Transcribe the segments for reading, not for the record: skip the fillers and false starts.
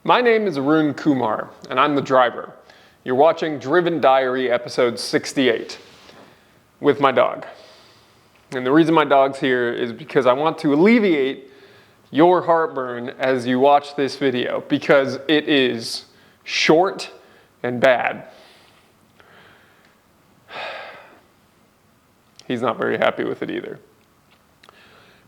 My name is Arun Kumar, and I'm the driver. You're watching Driven Diary episode 68 with my dog. And the reason my dog's here is because I want to alleviate your heartburn as you watch this video, because it is short and bad. He's not very happy with it either.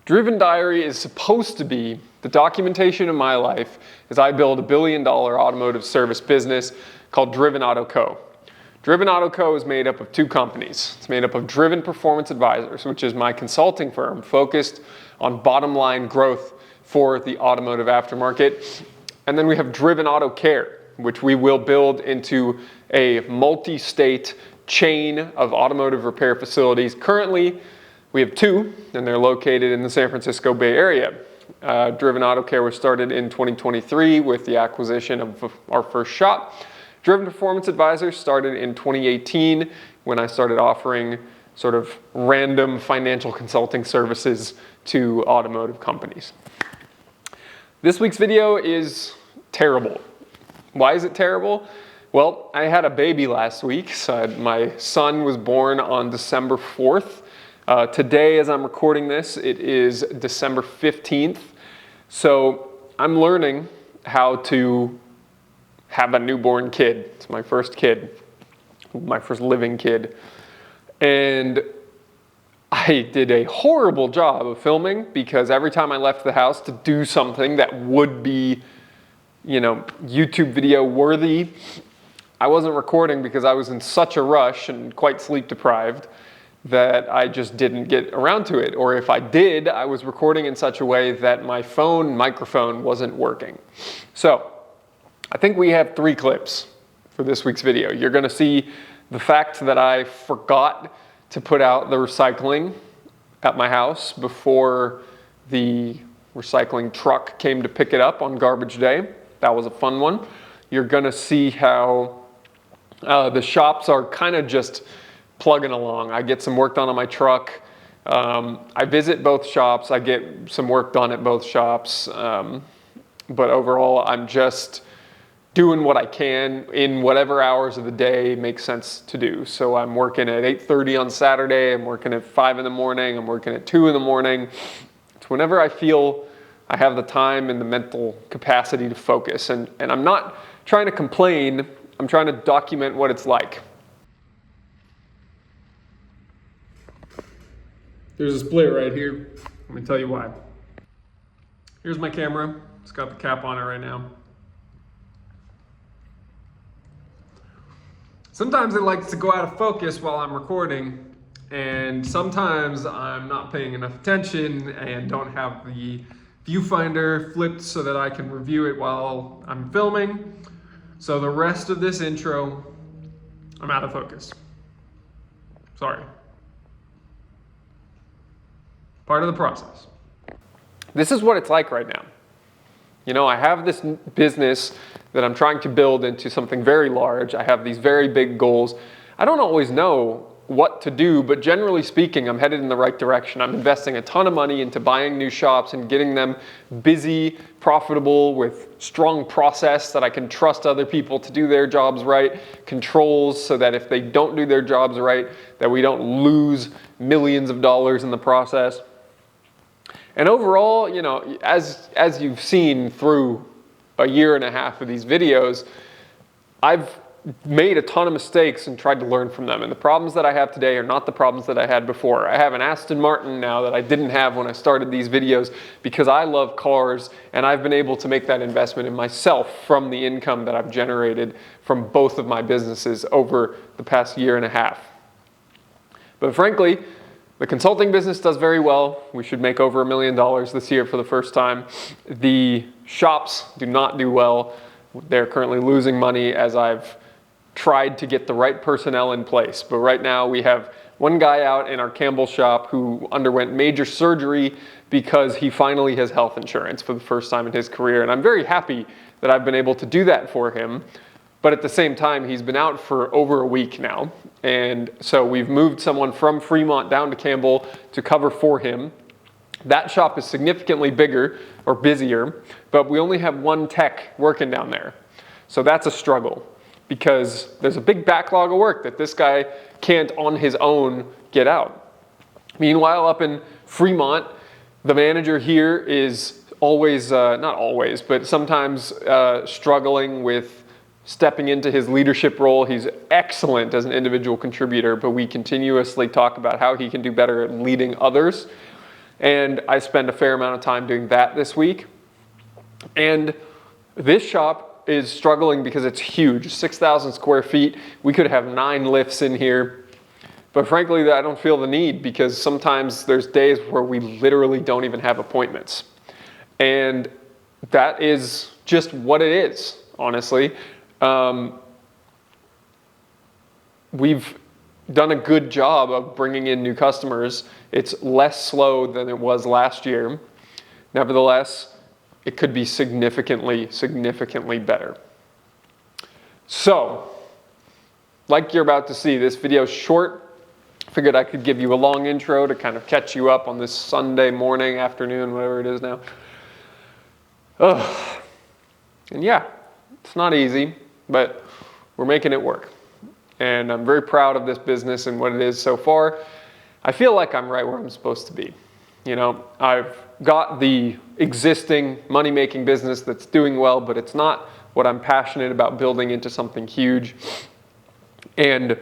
Driven Diary is supposed to be the documentation of my life as I build a $1 billion automotive service business called Driven Auto Co. Driven Auto Co. is made up of two companies. It's made up of Driven Performance Advisors, which is my consulting firm focused on bottom line growth for the automotive aftermarket. And then we have Driven Auto Care, which we will build into a multi-state chain of automotive repair facilities. Currently, we have two, and they're located in the San Francisco Bay Area. Driven Auto Care was started in 2023 with the acquisition of our first shop. Driven Performance Advisors started in 2018 when I started offering sort of random financial consulting services to automotive companies. This week's video is terrible. Why is it terrible? Well, I had a baby last week. So my son was born on December 4th. Today, as I'm recording this, it is December 15th. So I'm learning how to have a newborn kid. It's my first kid, my first living kid. And I did a horrible job of filming because every time I left the house to do something that would be, YouTube video worthy, I wasn't recording because I was in such a rush and quite sleep deprived that I just didn't get around to it. Or if I did, I was recording in such a way that my phone microphone wasn't working. So I think we have 3 clips for this week's video. You're gonna see the fact that I forgot to put out the recycling at my house before the recycling truck came to pick it up on garbage day. That was a fun one. You're gonna see how the shops are kind of just plugging along. I get some work done on my truck. I visit both shops. I get some work done at both shops. But overall, I'm just doing what I can in whatever hours of the day makes sense to do. So I'm working at 8:30 on Saturday. I'm working at 5 in the morning. I'm working at 2 in the morning. It's whenever I feel I have the time and the mental capacity to focus. And I'm not trying to complain. I'm trying to document what it's like. There's a split right here. Let me tell you why. Here's my camera. It's got the cap on it right now. Sometimes it likes to go out of focus while I'm recording, and sometimes I'm not paying enough attention and don't have the viewfinder flipped so that I can review it while I'm filming. So the rest of this intro, I'm out of focus. Sorry. Part of the process. This is what it's like right now. I have this business that I'm trying to build into something very large. I have these very big goals. I don't always know what to do, but generally speaking, I'm headed in the right direction. I'm investing a ton of money into buying new shops and getting them busy, profitable, with strong process that I can trust other people to do their jobs right, controls so that if they don't do their jobs right, that we don't lose millions of dollars in the process. And overall, as you've seen through a year and a half of these videos, I've made a ton of mistakes and tried to learn from them. And the problems that I have today are not the problems that I had before. I have an Aston Martin now that I didn't have when I started these videos because I love cars, and I've been able to make that investment in myself from the income that I've generated from both of my businesses over the past year and a half. But frankly, the consulting business does very well. We should make over $1 million this year for the first time. The shops do not do well. They're currently losing money as I've tried to get the right personnel in place. But right now we have one guy out in our Campbell shop who underwent major surgery because he finally has health insurance for the first time in his career. And I'm very happy that I've been able to do that for him. But at the same time, he's been out for over a week now. And so we've moved someone from Fremont down to Campbell to cover for him. That shop is significantly bigger or busier, but we only have one tech working down there. So that's a struggle because there's a big backlog of work that this guy can't on his own get out. Meanwhile, up in Fremont, the manager here is always, not always, but sometimes struggling with stepping into his leadership role. He's excellent as an individual contributor, but we continuously talk about how he can do better at leading others. And I spend a fair amount of time doing that this week. And this shop is struggling because it's huge, 6,000 square feet. We could have 9 lifts in here. But frankly, I don't feel the need because sometimes there's days where we literally don't even have appointments. And that is just what it is, honestly. We've done a good job of bringing in new customers. It's less slow than it was last year. Nevertheless, it could be significantly better. So, like you're about to see, this video is short. Figured I could give you a long intro to kind of catch you up on this Sunday morning, afternoon, whatever it is now. And yeah, it's not easy, but we're making it work. And I'm very proud of this business and what it is so far. I feel like I'm right where I'm supposed to be. You know, I've got the existing money-making business that's doing well, but it's not what I'm passionate about building into something huge. And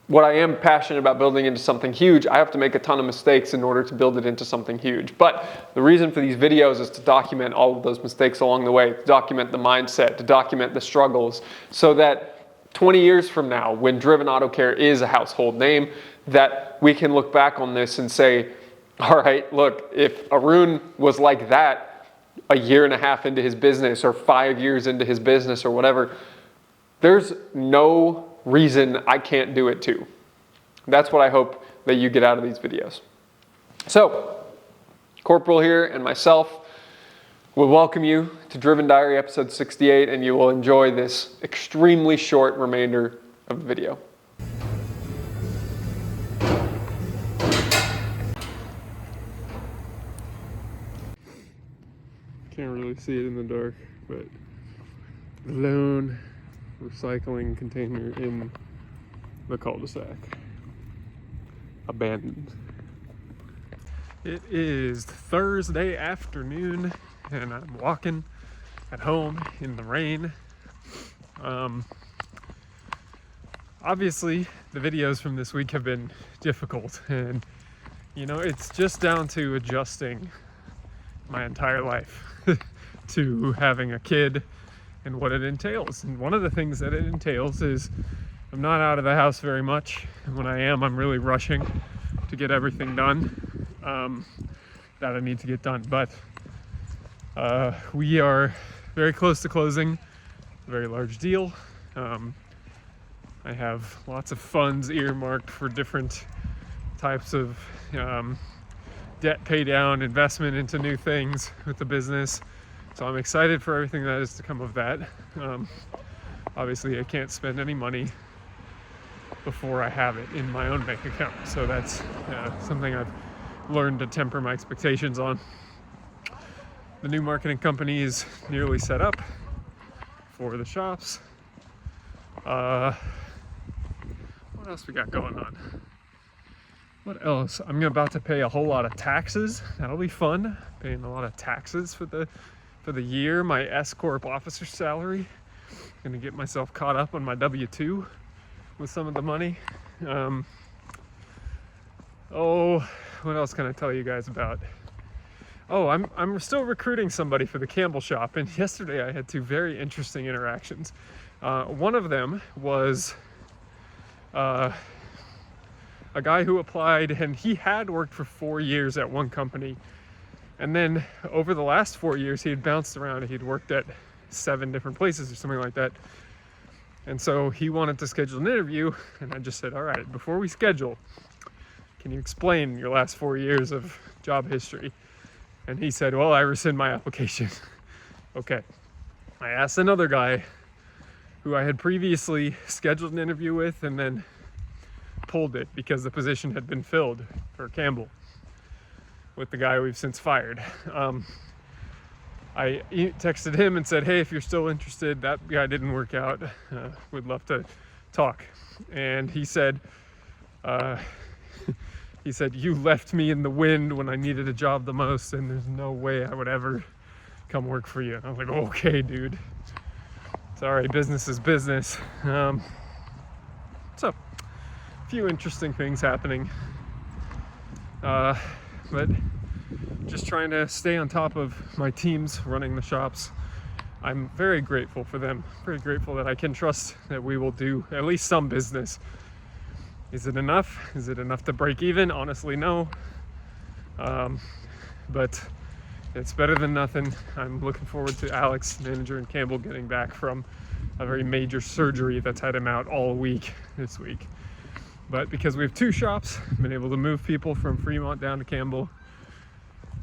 what I am passionate about building into something huge, I have to make a ton of mistakes in order to build it into something huge. But the reason for these videos is to document all of those mistakes along the way, to document the mindset, to document the struggles, so that 20 years from now, when Driven Auto Care is a household name, that we can look back on this and say, all right, look, if Arun was like that a year and a half into his business or 5 years into his business or whatever, there's no reason I can't do it too. That's what I hope that you get out of these videos. So, Corporal here and myself will welcome you to Driven Diary episode 68, and you will enjoy this extremely short remainder of the video. Can't really see it in the dark, but the lone recycling container in the cul-de-sac. Abandoned. It is Thursday afternoon and I'm walking at home in the rain. Obviously the videos from this week have been difficult, and you know, it's just down to adjusting my entire life to having a kid and what it entails. And one of the things that it entails is I'm not out of the house very much, and when I am, I'm really rushing to get everything done that I need to get done. But we are very close to closing a very large deal. I have lots of funds earmarked for different types of debt pay down, investment into new things with the business. So I'm excited for everything that is to come of that. Obviously I can't spend any money before I have it in my own bank account. So that's something I've learned to temper my expectations on. The new marketing company is nearly set up for the shops. What else we got going on? What else? I'm about to pay a whole lot of taxes. That'll be fun. Paying a lot of taxes for the year. My S-Corp officer salary. Gonna get myself caught up on my W-2 with some of the money. What else can I tell you guys about? Oh, I'm still recruiting somebody for the Campbell shop, and yesterday I had 2 very interesting interactions. One of them was a guy who applied, and he had worked for 4 years at one company, and then over the last 4 years he had bounced around. He'd worked at 7 different places or something like that, and so he wanted to schedule an interview, and I just said, all right, before we schedule, can you explain your last 4 years of job history? And he said, well, I rescind my application. Okay. I asked another guy who I had previously scheduled an interview with and then pulled it because the position had been filled for Campbell. with the guy we've since fired. I texted him and said, hey, if you're still interested, that guy didn't work out. Would love to talk. And he said, you left me in the wind when I needed a job the most, and there's no way I would ever come work for you. And I was like, okay, dude. Sorry, business is business. So, a few interesting things happening. But just trying to stay on top of my teams running the shops. I'm very grateful for them. Very grateful that I can trust that we will do at least some business. Is it enough? Is it enough to break even? Honestly, no. But it's better than nothing. I'm looking forward to Alex, manager, and Campbell getting back from a very major surgery that's had him out all week this week. But because we have 2 shops, I've been able to move people from Fremont down to Campbell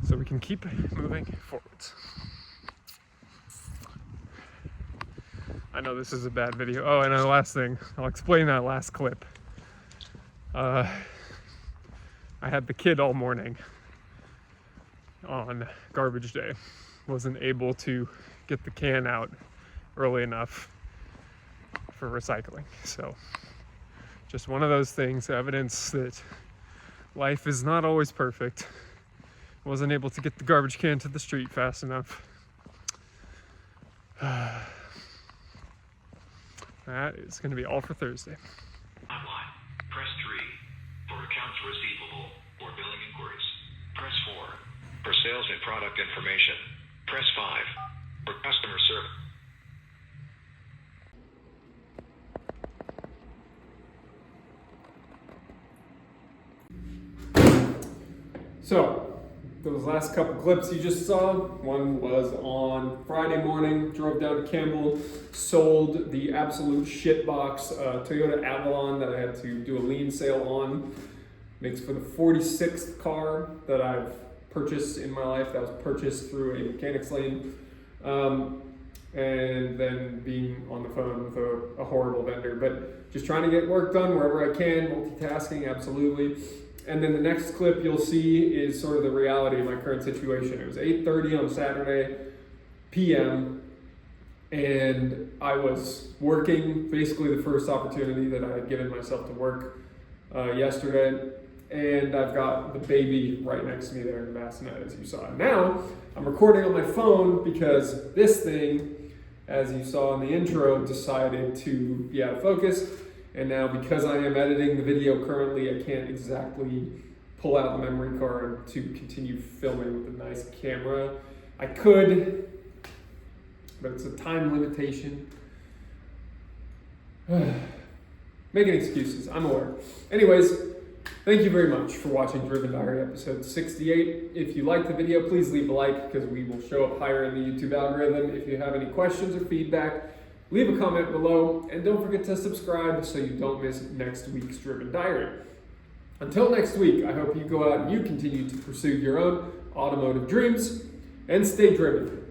so we can keep moving forwards. I know this is a bad video. Oh, and the last thing, I'll explain that last clip. I had the kid all morning on garbage day. Wasn't able to get the can out early enough for recycling. So just one of those things, evidence that life is not always perfect. Wasn't able to get the garbage can to the street fast enough. That is going to be all for Thursday. Online, press 3 for accounts receivable or billing inquiries. Press 4 for sales and product information. Press 5 for customer service. So, those last couple clips you just saw, one was on Friday morning, drove down to Campbell, sold the absolute shitbox Toyota Avalon that I had to do a lien sale on. Makes for the 46th car that I've purchased in my life, that was purchased through a mechanics lane. And then being on the phone with a horrible vendor, but just trying to get work done wherever I can, multitasking, absolutely. And then the next clip you'll see is sort of the reality of my current situation. It was 8:30 on Saturday p.m. and I was working, basically the first opportunity that I had given myself to work yesterday. And I've got the baby right next to me there in the bassinet, as you saw. Now, I'm recording on my phone because this thing, as you saw in the intro, decided to be out of focus. And now, because I am editing the video currently, I can't exactly pull out the memory card to continue filming with a nice camera. I could, but it's a time limitation. Making excuses, I'm aware. Anyways, thank you very much for watching Driven Diary episode 68. If you liked the video, please leave a like because we will show up higher in the YouTube algorithm. If you have any questions or feedback, leave a comment below, and don't forget to subscribe so you don't miss next week's Driven Diary. Until next week, I hope you go out and you continue to pursue your own automotive dreams and stay driven.